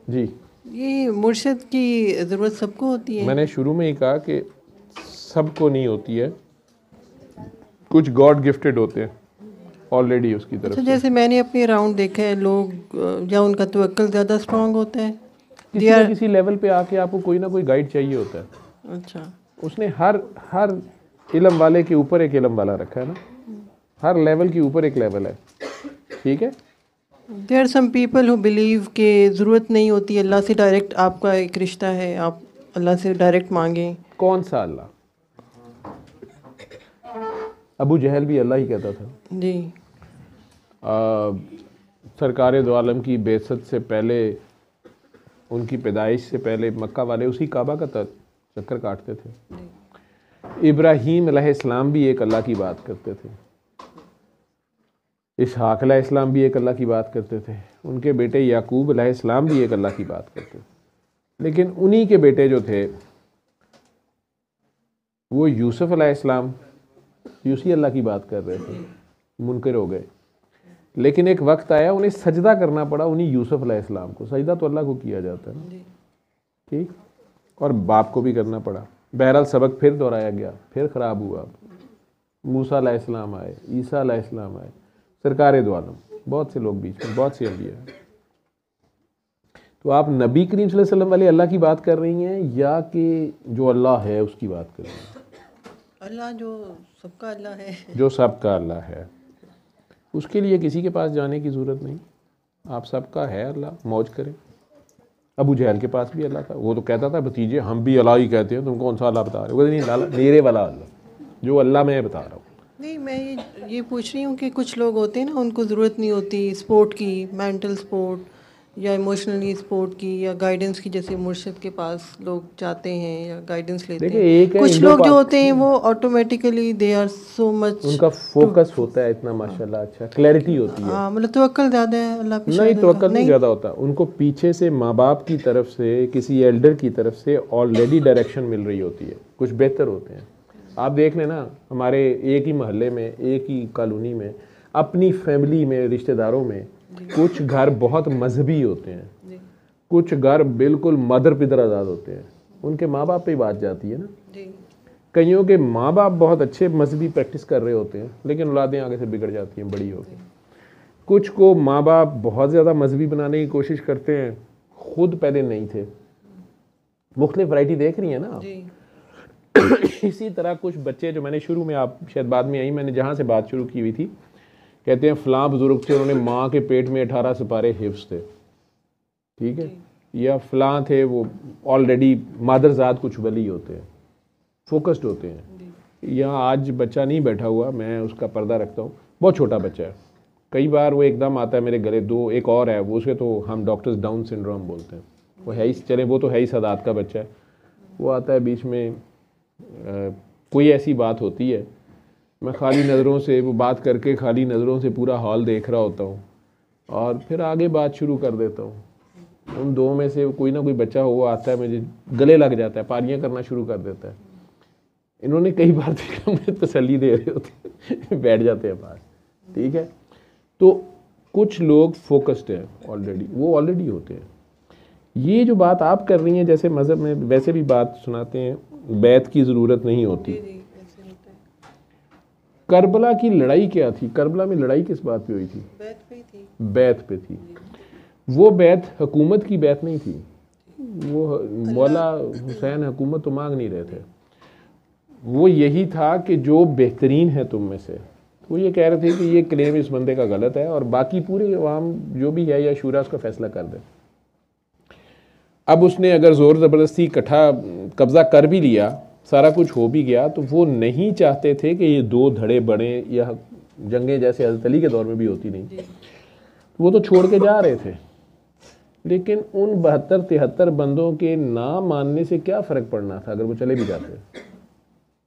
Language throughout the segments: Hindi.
जी, ये मुर्शिद की ज़रूरत सबको होती है? मैंने शुरू में ही कहा कि सबको नहीं होती है, कुछ गॉड गिफ्टेड होते हैं ऑलरेडी उसकी तरफ अच्छा, से। जैसे मैंने अपने अराउंड देखा है लोग या उनका तवक्कुल ज़्यादा स्ट्रांग होता है, दे किसी न आर। किसी लेवल पे आके आपको कोई ना कोई गाइड चाहिए होता है। अच्छा। उसने हर हर इल्म वाले के ऊपर एक इल्म वाला रखा है ना, हर लेवल के ऊपर एक लेवल है, ठीक है। There are some people who believe कि ज़रूरत नहीं होती अल्लाह से डायरेक्ट, आपका एक रिश्ता है, आप अल्लाह से डायरेक्ट मांगें। कौन सा अल्लाह? अबू जहल भी अल्लाह ही कहता था। जी। सरकार दो आलम की बेइज्जत से पहले, उनकी पैदाइश से पहले मक्का वाले उसी काबा का चक्कर काटते थे। इब्राहीम अलैहिस्सलाम भी एक अल्लाह की बात करते थे, इसहाक अलैहिस्सलाम भी एक अल्लाह की बात करते थे, उनके बेटे याकूब अलैहिस्सलाम भी एक अल्लाह की बात करते थे। लेकिन उन्हीं के बेटे जो थे वो यूसुफ अलैहिस्सलाम उसी अल्लाह की बात कर रहे थे, मुनकर हो गए। लेकिन एक वक्त आया उन्हें सजदा करना पड़ा उन्हीं यूसुफ अलैहिस्सलाम को। सजदा तो अल्लाह को किया जाता है ना, ठीक, और बाप को भी करना पड़ा। बहरहाल सबक फिर दोहराया गया, फिर ख़राब हुआ। मूसा अलैहिस्सलाम आए, ईसा अलैहिस्सलाम आए, सरकार दो आलम, बहुत से लोग बीच में, बहुत से अंबिया। तो आप नबी करीम सल्लल्लाहु अलैहि वसल्लम वाले अल्लाह की बात कर रही हैं या कि जो अल्लाह है उसकी बात कर रही हैं? अल्लाह जो सबका अल्लाह है। जो सबका अल्लाह है, उसके लिए किसी के पास जाने की ज़रूरत नहीं। आप सबका है अल्लाह, मौज करें। अबू जहल के पास भी अल्लाह था, वो तो कहता था भतीजे हम भी अल्लाह ही कहते हैं, तुम कौन सा अल्लाह बता रहे हो? वो नहीं, लाला मेरे वाला अल्लाह, जो अल्लाह मैं बता रहा हूँ। नहीं, मैं ये पूछ रही हूँ कि कुछ लोग होते हैं ना, उनको ज़रूरत नहीं होती सपोर्ट की, मेंटल सपोर्ट या इमोशनली सपोर्ट की या गाइडेंस की, जैसे मुर्शिद के पास लोग जाते हैं या गाइडेंस लेते देखिए, हैं। एक है कुछ इंडो लोग जो पाक, होते हैं वो automatically they are so much उनका फोकस होता है इतना, माशाल्लाह, अच्छा क्लैरिटी होती है। हाँ, मतलब तवक्कुल ज़्यादा है अल्लाह पे नहीं, शायद उनका। तवक्कुल नहीं नहीं। ज़्यादा होता उनको, पीछे से माँ बाप की तरफ से, किसी एल्डर की तरफ से ऑलरेडी डायरेक्शन मिल रही होती है, कुछ बेहतर होते हैं। आप देख लेना, हमारे एक ही मोहल्ले में, एक ही कॉलोनी में, अपनी फैमिली में, रिश्तेदारों में कुछ घर बहुत मजहबी होते हैं, कुछ घर बिल्कुल मदर पिदर आज़ाद होते हैं। उनके माँ बाप पे ही बात जाती है ना। कईयों के माँ बाप बहुत अच्छे मजहबी प्रैक्टिस कर रहे होते हैं, लेकिन औलादें आगे से बिगड़ जाती हैं बड़ी होकर। कुछ को माँ बाप बहुत ज़्यादा मजहबी बनाने की कोशिश करते हैं, खुद पहले नहीं थे। मुख्तलिफ वैरायटी देख रही हैं ना आप। इसी तरह कुछ बच्चे, जो मैंने शुरू में, आप शायद बाद में आई, मैंने जहाँ से बात शुरू की हुई थी, कहते हैं फ़लाँ बुज़ुर्ग थे, उन्होंने माँ के पेट में 18 सिपारे हिफ्ज़ थे, ठीक है, या फ़लाँ थे, वो ऑलरेडी मादरजात कुछ वली होते हैं, फोकस्ड होते हैं। यहाँ आज बच्चा नहीं बैठा हुआ, मैं उसका पर्दा रखता हूँ, बहुत छोटा बच्चा है, कई बार वो एकदम आता है मेरे गले। दो एक और है, वो उसे तो हम डॉक्टर्स डाउन सिंड्रोम बोलते हैं, वो है ही, चले वो तो है ही सादात का बच्चा है। वो आता है बीच में, कोई ऐसी बात होती है, मैं खाली नज़रों से, वो बात करके खाली नज़रों से पूरा हॉल देख रहा होता हूँ और फिर आगे बात शुरू कर देता हूँ। उन दो में से कोई ना कोई बच्चा हो, वो आता है, मुझे गले लग जाता है, पारियाँ करना शुरू कर देता है। इन्होंने कई बार देखा, मुझे तसल्ली दे रहे होते बैठ जाते हैं पास, ठीक है। तो कुछ लोग फोकस्ड हैं ऑलरेडी, वो ऑलरेडी होते हैं। ये जो बात आप कर रही हैं, जैसे मज़हब में वैसे भी बात सुनाते हैं, बैत की ज़रूरत नहीं होती। करबला की लड़ाई क्या थी? करबला में लड़ाई किस बात पे हुई थी? बैत पे थी। बैत पे थी। वो बैत हुकूमत की बैत नहीं थी, वो मौला हुसैन हुकूमत तो मांग नहीं रहे थे। वो यही था कि जो बेहतरीन है तुम में से, वो ये कह रहे थे कि ये क्लेम इस बंदे का गलत है और बाकी पूरे अवाम जो भी है या शूरा उसका फैसला कर दे। अब उसने अगर ज़ोर ज़बरदस्ती इकट्ठा कब्ज़ा कर भी लिया, सारा कुछ हो भी गया, तो वो नहीं चाहते थे कि ये दो धड़े बढ़े, या जंगें जैसे हज़रत अली के दौर में भी होती नहीं, वो तो छोड़ के जा रहे थे। लेकिन उन 72-73 बंदों के ना मानने से क्या फ़र्क पड़ना था अगर वो चले भी जाते।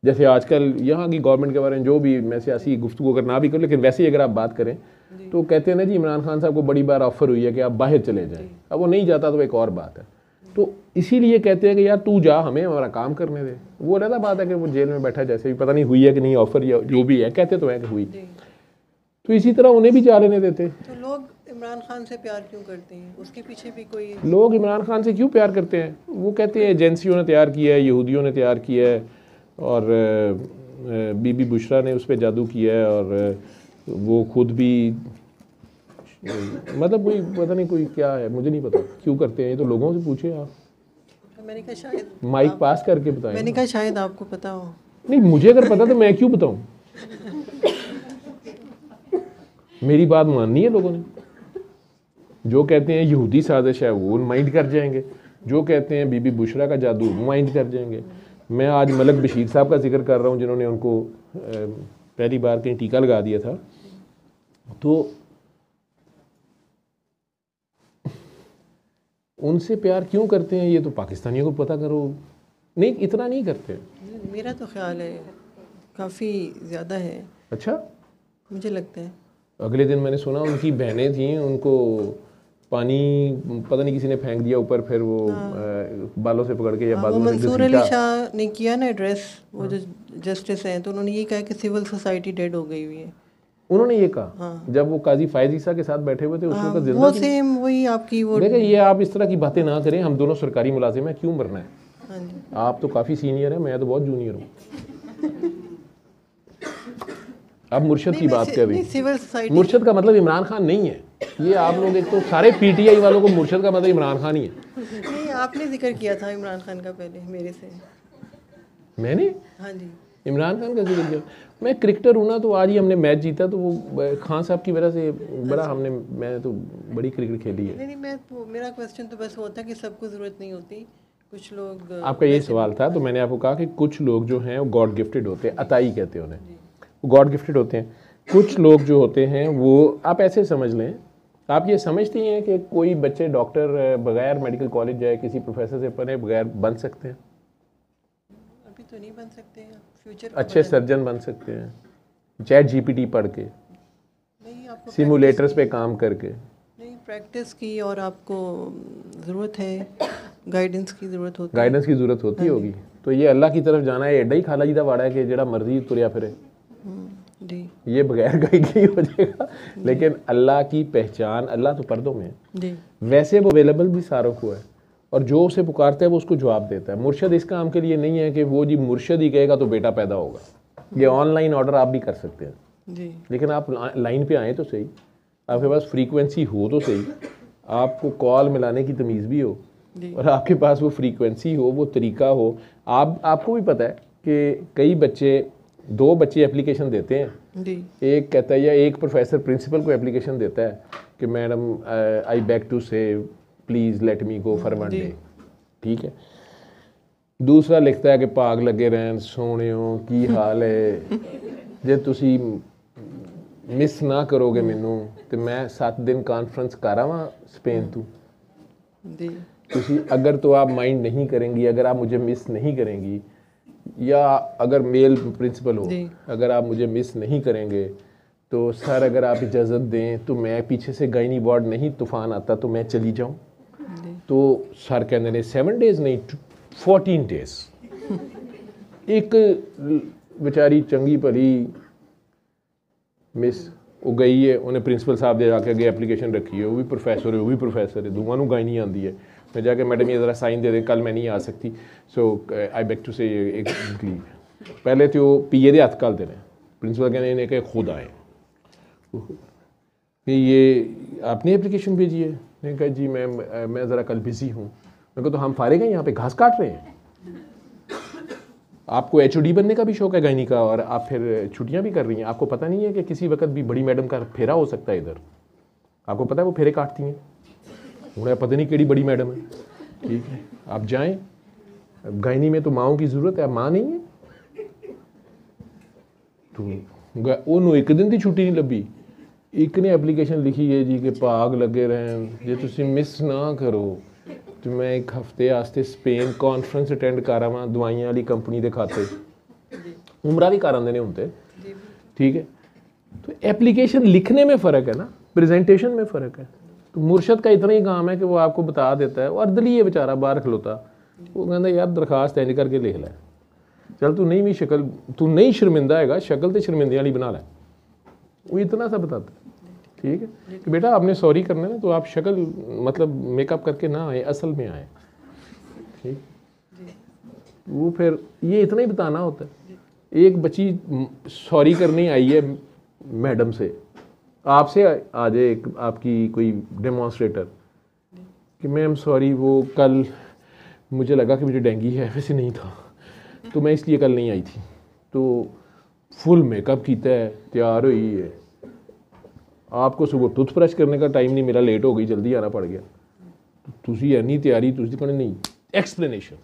जैसे आजकल यहाँ की गवर्नमेंट के बारे में जो भी, मैं सियासी गुफ्तगू अगर ना भी करूँ, लेकिन वैसे ही अगर आप बात करें तो कहते हैं ना जी, इमरान खान साहब को बड़ी बार ऑफर हुई है कि आप बाहर चले जाएं, अब वो नहीं जाता तो एक और बात है। तो इसीलिए कहते हैं कि यार तू जा, हमें हमारा काम करने दे। वो अलग बात है कि वो जेल में बैठा, जैसे भी पता नहीं हुई है कि नहीं ऑफर, या जो भी है, कहते तो है कि हुई, तो इसी तरह उन्हें भी जा लेने देते। तो लोग इमरान खान से प्यार क्यों करते हैं? उसके पीछे भी कोई लोग इमरान खान से क्यों प्यार करते हैं? वो कहते हैं एजेंसियों ने तैयार किया है, यहूदियों ने तैयार किया है, और बीबी बुशरा ने उस पर जादू किया है, और वो खुद भी मतलब कोई पता नहीं कोई क्या है, मुझे नहीं पता क्यों करते हैं। ये तो लोगों से पूछे आप। मैंने कहा शायद माइक पास करके बताएं। मैंने कहा शायद आपको पता हो। नहीं, मुझे अगर पता तो मैं क्यों बताऊं? मेरी बात माननी है लोगों ने। जो कहते हैं यहूदी साजिश है वो माइंड कर जाएंगे, जो कहते हैं बीबी बुशरा का जादू माइंड कर जाएंगे। मैं आज मलक बशीर साहब का जिक्र कर रहा हूँ, जिन्होंने उनको पहली बार कहीं टीका लगा दिया था। तो उनसे प्यार क्यों करते हैं ये तो पाकिस्तानियों को पता करो। नहीं, इतना नहीं करते। मेरा तो ख्याल है काफ़ी ज़्यादा है। अच्छा, मुझे लगता है। अगले दिन मैंने सुना उनकी बहनें थीं, उनको पानी पता नहीं किसी ने फेंक दिया ऊपर, फिर वो बालों से पकड़ के या बालों से मंसूर अली शाह ने किया ना एड्रेस, वो जो जस्टिस हैं, तो उन्होंने ये कहा कि सिविल सोसाइटी डेड हो गई हुई है। उन्होंने ये कहा जब वो काजी फायज ईसा के साथ बैठे हुए थे उस वक्त जिंदा वो सेम वही आपकी वो। देखिए, ये आप इस तरह की बातें ना करें, हम दोनों सरकारी मुलाजिम हैं, क्यों मरना है? हाँ जी। आप तो काफ़ी सीनियर हैं, मैं तो बहुत जूनियर हूँ। अब मुर्शद की बात कर रही हैं। मुर्शद का मतलब इमरान खान नहीं है। ये आप लोग एक तो सारे पीटीआई वालों को मुर्शद का मतलब इमरान खान ही है। नहीं, आपने जिक्र किया था इमरान खान का पहले मेरे से। मैंने? हाँ जी, इमरान खान का जिक्र किया। मैं क्रिकेटर हूँ ना, तो आज ही हमने मैच जीता, तो वो खान साहब की वजह से बड़ा मैं तो बड़ी क्रिकेट खेली है। नहीं, मेरा क्वेश्चन तो बस होता है कि सबको ज़रूरत नहीं होती, कुछ लोग। आपका ये सवाल था, तो मैंने आपको कहा कि कुछ लोग जो हैं वो गॉड गिफ्टेड होते हैं, अताई कहते हैं उन्हें, वो गॉड गिफ्टेड होते हैं। कुछ लोग जो होते हैं वो आप ऐसे समझ लें, आप ये समझती हैं कि कोई बच्चे डॉक्टर बगैर मेडिकल कॉलेज जाए किसी प्रोफेसर से पढ़े बगैर बन सकते हैं? अभी तो नहीं बन सकते हैं, फ्यूचर अच्छे सर्जन बन सकते हैं चैट जीपीटी पढ़ के, नहीं, आपको सिमुलेटर्स पे काम करके। नहीं, प्रैक्टिस की और आपको ज़रूरत है, गाइडेंस की ज़रूरत होती है। गाइडेंस की ज़रूरत होती होगी। तो ये अल्लाह की तरफ जाना है, एडा ही खाला जी का वाड़ा है कि जेड़ा मर्जी तुरिया फिरे जी, ये बगैर गाइड नहीं हो जाएगा। लेकिन अल्लाह की पहचान, अल्लाह तो पर्दों में है जी। वैसे वो अवेलेबल भी सारों को है, और जो उसे पुकारता है वो उसको जवाब देता है। मुर्शद इस काम के लिए नहीं है कि वो जी मुर्शद ही कहेगा तो बेटा पैदा होगा। ये ऑनलाइन ऑर्डर आप भी कर सकते हैं जी, लेकिन आप लाइन पे आए तो सही, आपके पास फ्रीक्वेंसी हो तो सही, आपको कॉल मिलाने की तमीज़ भी हो, और आपके पास वो फ्रीक्वेंसी हो, वो तरीका हो। आपको भी पता है कि कई बच्चे, 2 बच्चे एप्लीकेशन देते हैं जी। एक कहता है, या एक प्रोफेसर प्रिंसिपल को एप्लीकेशन देता है कि मैडम आई बैक टू से please let me go for one day, ठीक है। दूसरा लिखता है कि भाग लगे रहन सोहणियों की हाल है, जे तुसी मिस ना करोगे मैनू तो मैं 7 दिन कॉन्फ्रेंस कर आवां स्पेन तू जी। तुसी अगर तो आप माइंड नहीं करेंगी, अगर आप मुझे मिस नहीं करेंगी, या अगर मेल प्रिंसिपल हो, अगर आप मुझे मिस नहीं करेंगे तो सर अगर आप इजाज़त दें तो मैं पीछे से गायनी वार्ड नहीं तूफान आता तो मैं चली जाऊं। तो सर कहते ने 7 डेज़ नहीं 14 डेज़। एक बेचारी चंगी भली मिस वो गई है, उन्हें प्रिंसिपल साहब दे जाके अगे एप्लीकेशन रखी है, वो भी प्रोफेसर है, दोवां गायनी आती है। मैं जाके मैडम ये ज़रा साइन दे दें, कल मैं नहीं आ सकती, सो आई बैक टू से एक पहले तो पीए दे हथ घल देने, प्रिंसिपल कहने इन्हें कि खुद आए कि ये आपने एप्लीकेशन भेजी है। मैंने कहा जी मैं ज़रा कल बिज़ी हूँ। मैं कहा तो हम फारिग हैं, यहाँ पे घास काट रहे हैं, आपको एचओडी बनने का भी शौक है गायनी का, और आप फिर छुट्टियाँ भी कर रही हैं। आपको पता नहीं है कि किसी वक्त भी बड़ी मैडम का फेरा हो सकता है इधर, आपको पता है वो फेरे काटती हैं, उन्हें पता नहीं केड़ी बड़ी मैडम है, ठीक है। आप जाएं, गायनी में तो माओं की ज़रूरत है, माँ नहीं है तो उन्होंने एक दिन की छुट्टी नहीं लभी। एक ने एप्लीकेशन लिखी है जी कि भाग लगे रहें, जे तुसी मिस ना करो तो मैं 1 हफ्ते आस्ते स्पेन कॉन्फ्रेंस अटेंड कर आवां दवाइयां वाली कंपनी के खाते, उमरा भी कर आते ने होंगे, ठीक है। तो एप्लीकेशन लिखने में फ़र्क है ना, प्रेजेंटेशन में फ़र्क है। तो मुर्शद का इतना ही काम है कि वो आपको बता देता है, और दली है बेचारा बाहर खलोता, वो कहता यार दरखास्त इंज करके लिख लै, चल तू नहीं भी शक्ल तू नहीं शर्मिंदा है, शक्ल तो शर्मिंदे वाली बना लै, वो इतना सा बताता है। ठीक है कि बेटा आपने सॉरी करना है ना, तो आप शक्ल मतलब मेकअप करके ना आए, असल में आए। ठीक, वो फिर ये इतना ही बताना होता है। एक बच्ची सॉरी करने आई है मैडम से, आपसे आ जाए एक आपकी कोई डेमोन्स्ट्रेटर कि मैम सॉरी, वो कल मुझे लगा कि मुझे डेंगू है, वैसे नहीं था, तो मैं इसलिए कल नहीं आई थी। तो फुल मेकअप किया है, तैयार हुई है, आपको सुबह टूथब्रश करने का टाइम नहीं मिला, लेट हो गई, जल्दी आना पड़ गया, तुसी इन्नी तैयारी तुसी कहने नहीं एक्सप्लेनेशन।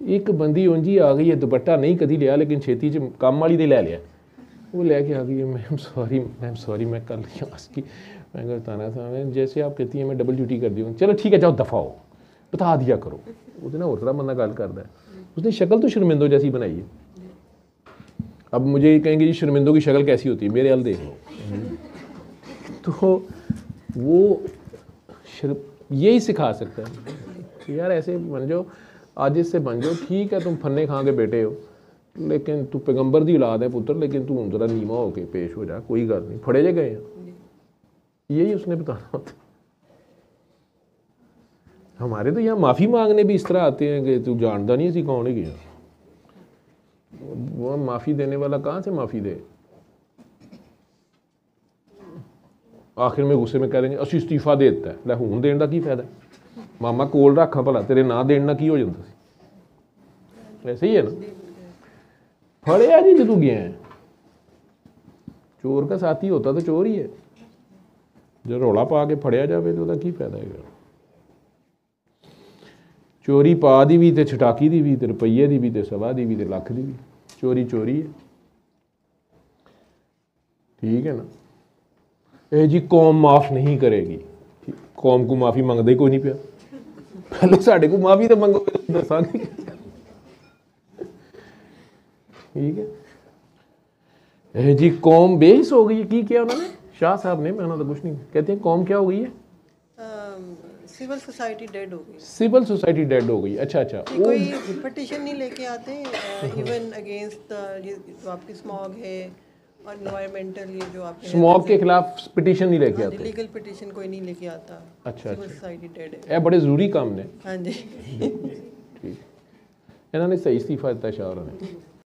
एक बंदी उंजी आ गई है, दुपट्टा नहीं कभी लिया लेकिन छेती च काम वाली दे ले लिया, वो लेके आ गई है, मैम सॉरी मैं कल की मैं बताना था, मैं जैसे आप कहती हैं मैं डबल ड्यूटी कर दी हूँ, चलो ठीक है जाओ दफ़ा हो, बता दिया करो। उसने ना और तरह बंदा गल करता है, उसने शक्ल तो शर्मिंदो जैसी बनाई है। अब मुझे ये कहेंगे जी शर्मिंदो की शक्ल कैसी होती है, मेरे हाल देख लो। तो वो यही सिखा सकता है कि यार ऐसे बन जाओ, आज इससे बन जाओ, ठीक है तुम फन्ने खां के बेटे हो, लेकिन तू पैगंबर दी औलाद है पुत्र, लेकिन तू जरा नीमा होके पेश हो जा, कोई गल नहीं, फड़े जे गए हैं। यही उसने बताना होता। हमारे तो यहाँ माफ़ी मांगने भी इस तरह आते हैं कि तू जानता नहीं, इसी कौन है गया, वो माफ़ी देने वाला कहाँ से माफ़ी दे। आखिर में गुस्से में कह देंगे असी इस्तीफा दे दिता है, लै हुण देने का की फायदा, मामा कोल रखा भला, तेरे ना देना की हो जाता सी। ऐसे ही है ना, फड़िया जी जो गया है, चोर का साथी होता तो चोर ही है, जो रौला पा के फड़िया जाए तो की फायदा है। चोरी पा दी भी, छटाकी दी भी, रुपये की भी, सवा की भी, लख की भी, चोरी चोरी है। ठीक है ना, ये जी कौम माफ़ नहीं करेगी, कौम को माफ़ी मंगता ही कोई नहीं पिया, पहले साढ़े को माफ़ी तो मंगो दसा। ठीक है, ये जी कौम बेहिस हो गई है, की किया उन्होंने, शाह साहब ने, मैं तो कुछ नहीं कहते हैं, कौम क्या हो गई है, सिविल सोसाइटी डेड हो गई। सिविल सोसाइटी डेड हो गई। अच्छा अच्छा, कोई पिटिशन नहीं लेके आते इवन अगेंस्ट जो आपकी स्मॉग है और एनवायरमेंटल, ये जो आपके स्मॉग के खिलाफ पिटिशन नहीं लेके आते, लीगल पिटिशन कोई नहीं लेके आता। अच्छा, सिविल सोसाइटी डेड है, ये बड़े जरूरी काम ने। हाँ जी। ठीक, इन्होंने सही इस्तीफा दिता शाह ने।